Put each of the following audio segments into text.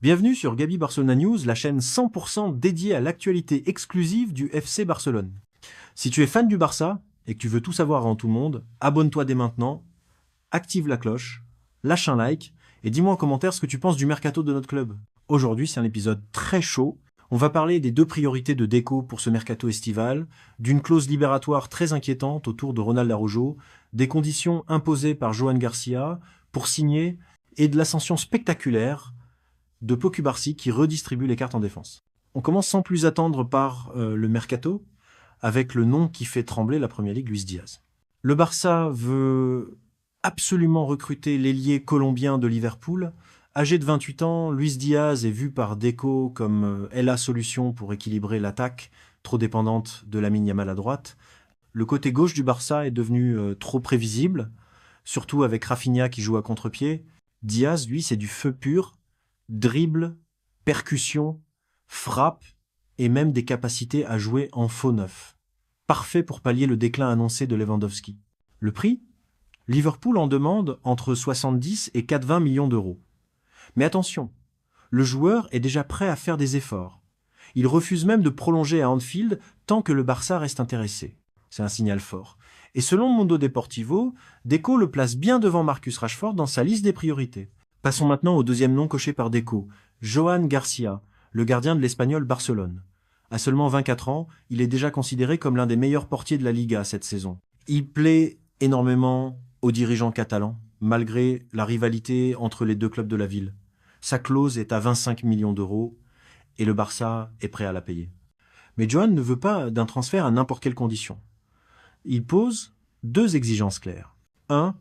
Bienvenue sur Gabi Barcelona News, la chaîne 100% dédiée à l'actualité exclusive du FC Barcelone. Si tu es fan du Barça et que tu veux tout savoir avant tout le monde, abonne-toi dès maintenant, active la cloche, lâche un like et dis-moi en commentaire ce que tu penses du mercato de notre club. Aujourd'hui, c'est un épisode très chaud. On va parler des deux priorités de Deco pour ce mercato estival, d'une clause libératoire très inquiétante autour de Ronald Araujo, des conditions imposées par Johan Garcia pour signer et de l'ascension spectaculaire de Pau Cubarsí qui redistribue les cartes en défense. On commence sans plus attendre par le mercato, avec le nom qui fait trembler la Première Ligue, Luis Diaz. Le Barça veut absolument recruter l'ailier colombien de Liverpool. Âgé de 28 ans, Luis Diaz est vu par Deco comme la solution pour équilibrer l'attaque, trop dépendante de Lamine Yamal à droite. Le côté gauche du Barça est devenu trop prévisible, surtout avec Rafinha qui joue à contre-pied. Diaz, lui, c'est du feu pur, dribble, percussion, frappe et même des capacités à jouer en faux neuf. Parfait pour pallier le déclin annoncé de Lewandowski. Le prix ? Liverpool en demande entre 70 et 80 millions d'euros. Mais attention, le joueur est déjà prêt à faire des efforts. Il refuse même de prolonger à Anfield tant que le Barça reste intéressé. C'est un signal fort. Et selon Mundo Deportivo, Deco le place bien devant Marcus Rashford dans sa liste des priorités. Passons maintenant au deuxième nom coché par Deco, Johan Garcia, le gardien de l'Espagnol Barcelone. À seulement 24 ans, il est déjà considéré comme l'un des meilleurs portiers de la Liga cette saison. Il plaît énormément aux dirigeants catalans, malgré la rivalité entre les deux clubs de la ville. Sa clause est à 25 millions d'euros et le Barça est prêt à la payer. Mais Johan ne veut pas d'un transfert à n'importe quelle condition. Il pose deux exigences claires. 1.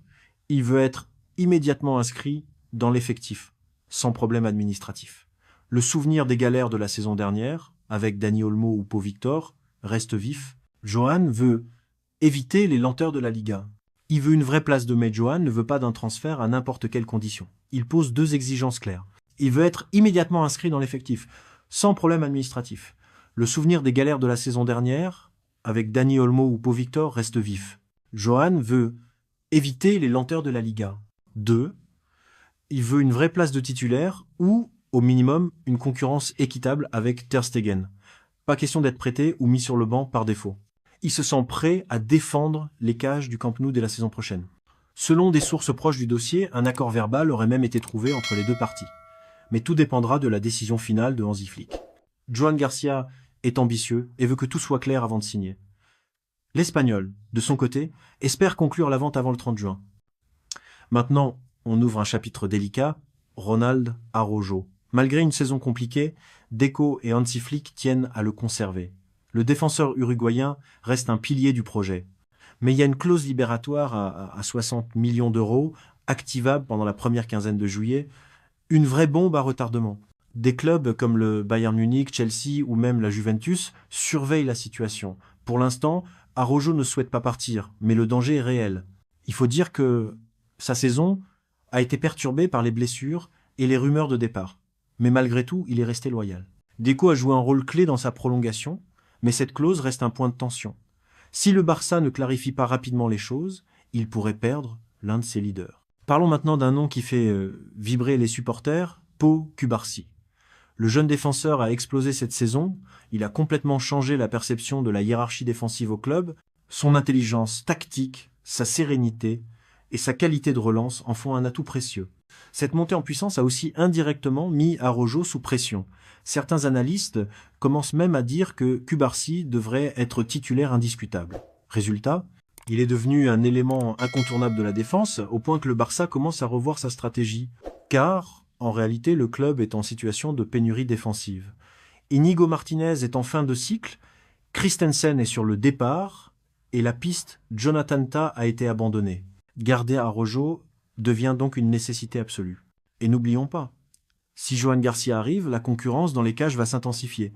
Il veut être immédiatement inscrit dans l'effectif, sans problème administratif. Le souvenir des galères de la saison dernière, avec Dani Olmo ou Pau Victor, reste vif. Johan veut éviter les lenteurs de la Liga. Il veut une vraie place de mais Johan ne veut pas d'un transfert à n'importe quelle condition. Il pose deux exigences claires. Il veut être immédiatement inscrit dans l'effectif, sans problème administratif. Le souvenir des galères de la saison dernière, avec Dani Olmo ou Pau Victor, reste vif. Johan veut éviter les lenteurs de la Liga. 2. Il veut une vraie place de titulaire ou, au minimum, une concurrence équitable avec Ter Stegen. Pas question d'être prêté ou mis sur le banc par défaut. Il se sent prêt à défendre les cages du Camp Nou dès la saison prochaine. Selon des sources proches du dossier, un accord verbal aurait même été trouvé entre les deux parties. Mais tout dépendra de la décision finale de Hansi Flick. Johan Garcia est ambitieux et veut que tout soit clair avant de signer. L'Espagnol, de son côté, espère conclure la vente avant le 30 juin. Maintenant, on ouvre un chapitre délicat, Ronald Araujo. Malgré une saison compliquée, Deco et Hansi Flick tiennent à le conserver. Le défenseur uruguayen reste un pilier du projet. Mais il y a une clause libératoire à 60 millions d'euros, activable pendant la première quinzaine de juillet, une vraie bombe à retardement. Des clubs comme le Bayern Munich, Chelsea ou même la Juventus surveillent la situation. Pour l'instant, Araujo ne souhaite pas partir, mais le danger est réel. Il faut dire que sa saison a été perturbée par les blessures et les rumeurs de départ. Mais malgré tout, il est resté loyal. Deco a joué un rôle clé dans sa prolongation, mais cette clause reste un point de tension. Si le Barça ne clarifie pas rapidement les choses, il pourrait perdre l'un de ses leaders. Parlons maintenant d'un nom qui fait vibrer les supporters, Pau Cubarsí. Le jeune défenseur a explosé cette saison, il a complètement changé la perception de la hiérarchie défensive au club, son intelligence tactique, sa sérénité et sa qualité de relance en font un atout précieux. Cette montée en puissance a aussi indirectement mis Araujo sous pression. Certains analystes commencent même à dire que Cubarsí devrait être titulaire indiscutable. Résultat, il est devenu un élément incontournable de la défense, au point que le Barça commence à revoir sa stratégie. Car, en réalité, le club est en situation de pénurie défensive. Inigo Martinez est en fin de cycle, Christensen est sur le départ, et la piste Jonathan Tah a été abandonnée. Garder Araujo devient donc une nécessité absolue. Et n'oublions pas, si Johan Garcia arrive, la concurrence dans les cages va s'intensifier.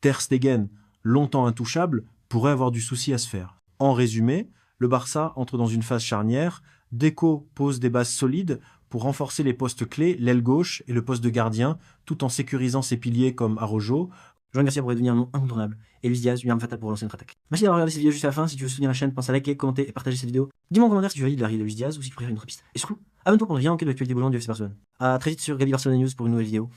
Ter Stegen, longtemps intouchable, pourrait avoir du souci à se faire. En résumé, le Barça entre dans une phase charnière. Deco pose des bases solides pour renforcer les postes clés, l'aile gauche et le poste de gardien, tout en sécurisant ses piliers comme Araujo. Johan Garcia pourrait devenir un nom incontournable. Et Luis Diaz, une arme fatale pour lancer notre attaque. Merci d'avoir regardé cette vidéo jusqu'à la fin. Si tu veux soutenir la chaîne, pense à liker, commenter et partager cette vidéo. Dis-moi en commentaire si tu valides l'arrivée de Luis Diaz ou si tu préfères une autre piste. Et surtout, abonne-toi pour ne rien manquer de l'actualité bouillante du FC Barcelone. A très vite sur Gabi Barcelona News pour une nouvelle vidéo.